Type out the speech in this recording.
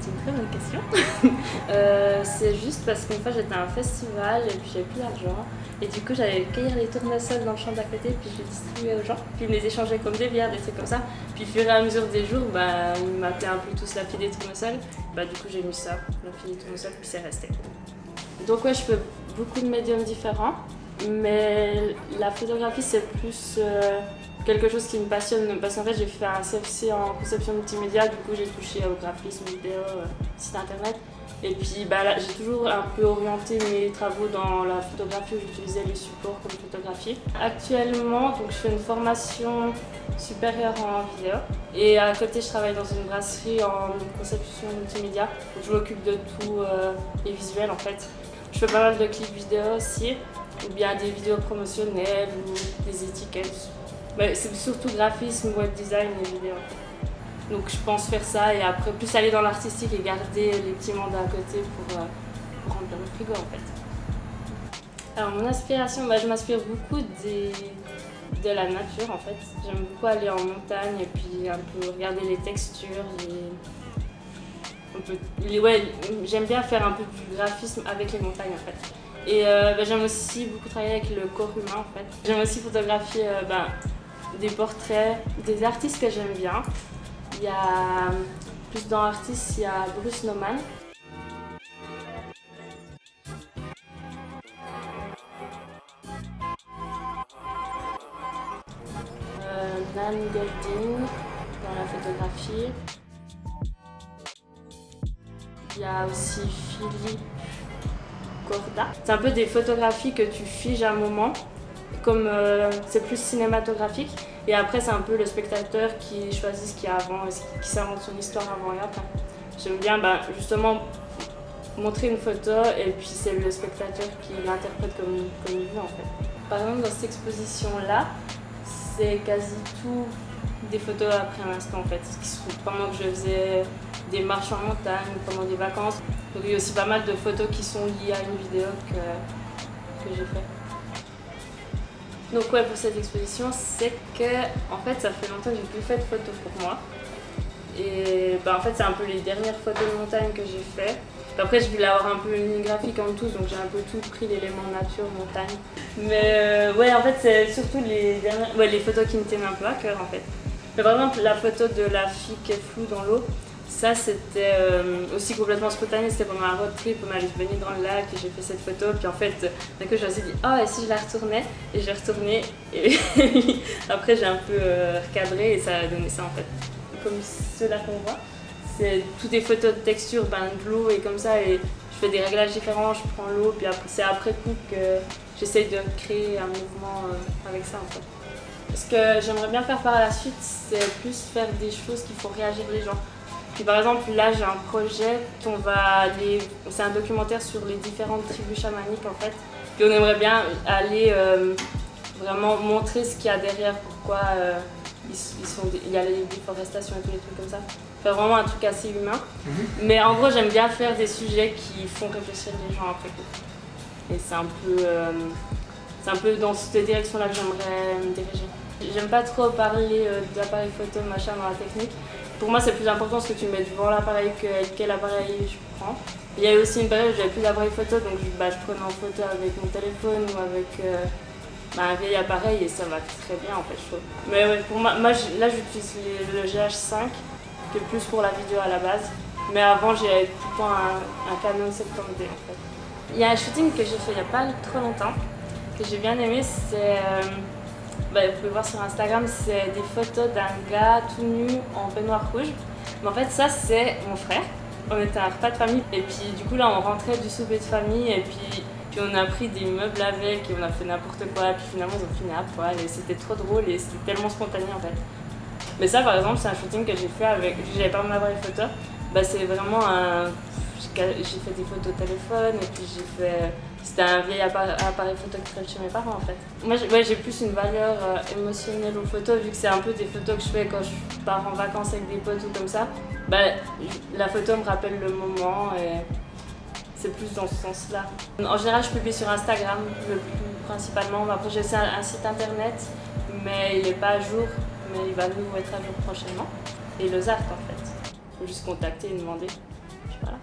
C'est une très bonne question. C'est juste parce qu'une fois j'étais à un festival et puis j'avais plus d'argent. Et du coup j'allais cueillir les tournesols dans le champ d'à côté puis je les distribuais aux gens. Puis ils me les échangeaient comme des bières, des trucs comme ça. Puis au fur et à mesure des jours, ils m'appelaient un peu tous la fille des tournesols. Du coup j'ai mis ça, la fille des tournesols, puis c'est resté. Donc ouais, je fais beaucoup de médiums différents. Mais la photographie c'est plus quelque chose qui me passionne parce qu'en fait j'ai fait un CFC en conception multimédia, du coup j'ai touché au graphisme, vidéo, site internet. Et puis là, j'ai toujours un peu orienté mes travaux dans la photographie où j'utilisais les supports comme photographie. Actuellement, donc, je fais une formation supérieure en vidéo et à côté je travaille dans une brasserie en conception multimédia. Donc, je m'occupe de tout les visuels en fait. Je fais pas mal de clips vidéo aussi, ou bien des vidéos promotionnelles ou des étiquettes. C'est surtout graphisme, web design et vidéo. Donc je pense faire ça et après plus aller dans l'artistique et garder les petits mandats à côté pour remplir le frigo en fait. Alors mon inspiration, je m'inspire beaucoup de la nature en fait. J'aime beaucoup aller en montagne et puis un peu regarder les textures, j'aime bien faire un peu du graphisme avec les montagnes en fait. Et j'aime aussi beaucoup travailler avec le corps humain en fait. J'aime aussi photographier des portraits, des artistes que j'aime bien. Il y a plus dans l'artiste, il y a Bruce Nauman. Nan Goldin dans la photographie. Il y a aussi Philippe Corda. C'est un peu des photographies que tu figes à un moment, comme c'est plus cinématographique. Et après, c'est un peu le spectateur qui choisit ce qu'il y a avant, qui s'invente son histoire avant et après. J'aime bien justement montrer une photo et puis c'est le spectateur qui l'interprète comme il veut en fait. Par exemple, dans cette exposition-là, c'est quasi tout des photos après un instant en fait, qui se trouvent pendant que je faisais des marches en montagne, pendant des vacances. Donc il y a aussi pas mal de photos qui sont liées à une vidéo que j'ai fait. Donc ouais, pour cette exposition, c'est que en fait ça fait longtemps que j'ai plus fait de photos pour moi. Et en fait c'est un peu les dernières photos de montagne que j'ai fait. Après je voulais avoir un peu une ligne graphique en tout, donc j'ai un peu tout pris l'élément nature, montagne. Mais ouais en fait c'est surtout les photos qui me tiennent un peu à cœur en fait. Mais par exemple la photo de la fille qui est floue dans l'eau, ça c'était aussi complètement spontané, c'était pendant un road trip, on allait se baigner dans le lac et j'ai fait cette photo. Puis en fait, d'un coup je me suis dit, et si je la retournais? Et j'ai retourné et après j'ai un peu recadré et ça a donné ça en fait. Comme ceux-là qu'on voit, c'est toutes des photos de texture, de l'eau et comme ça, et je fais des réglages différents, je prends l'eau, puis après, c'est après coup que j'essaye de créer un mouvement avec ça en fait. Ce que j'aimerais bien faire par la suite, c'est plus faire des choses qui font réagir les gens. Puis par exemple, là j'ai un projet, c'est un documentaire sur les différentes tribus chamaniques en fait. Puis on aimerait bien aller vraiment montrer ce qu'il y a derrière, pourquoi il y a les déforestations et tous les trucs comme ça. Faire vraiment un truc assez humain. Mais en gros, j'aime bien faire des sujets qui font réfléchir les gens après coup. Et c'est un peu dans cette direction-là que j'aimerais me diriger. J'aime pas trop parler d'appareil photo, machin dans la technique. Pour moi, c'est plus important ce que tu mets devant l'appareil que quel appareil je prends. Il y a eu aussi une période où j'avais plus d'appareil photo, donc je prenais en photo avec mon téléphone ou avec un vieil appareil et ça va très bien en fait, je trouve. Mais ouais, pour moi là j'utilise le GH5, qui est plus pour la vidéo à la base. Mais avant, j'avais tout le temps un Canon 70D en fait. Il y a un shooting que j'ai fait il n'y a pas trop longtemps, que j'ai bien aimé, c'est... vous pouvez voir sur Instagram, c'est des photos d'un gars tout nu en baignoire rouge. Mais en fait, ça, c'est mon frère. On était à un repas de famille. Et puis, du coup, là, on rentrait du souper de famille. Et puis on a pris des meubles avec et on a fait n'importe quoi. Et puis finalement, ils ont fini à poil. Et c'était trop drôle et c'était tellement spontané, en fait. Mais ça, par exemple, c'est un shooting que j'ai fait avec... J'avais pas mon appareil photo. C'est vraiment un... J'ai fait des photos téléphone et puis c'était un vieil appareil photo que je traîne chez mes parents en fait. Moi j'ai plus une valeur émotionnelle aux photos vu que c'est un peu des photos que je fais quand je pars en vacances avec des potes ou comme ça. La photo me rappelle le moment et c'est plus dans ce sens-là. En général je publie sur Instagram principalement. Après j'ai aussi un site internet mais il n'est pas à jour, mais il va nous être à jour prochainement. Et le ZART en fait. Il faut juste contacter et demander. Voilà.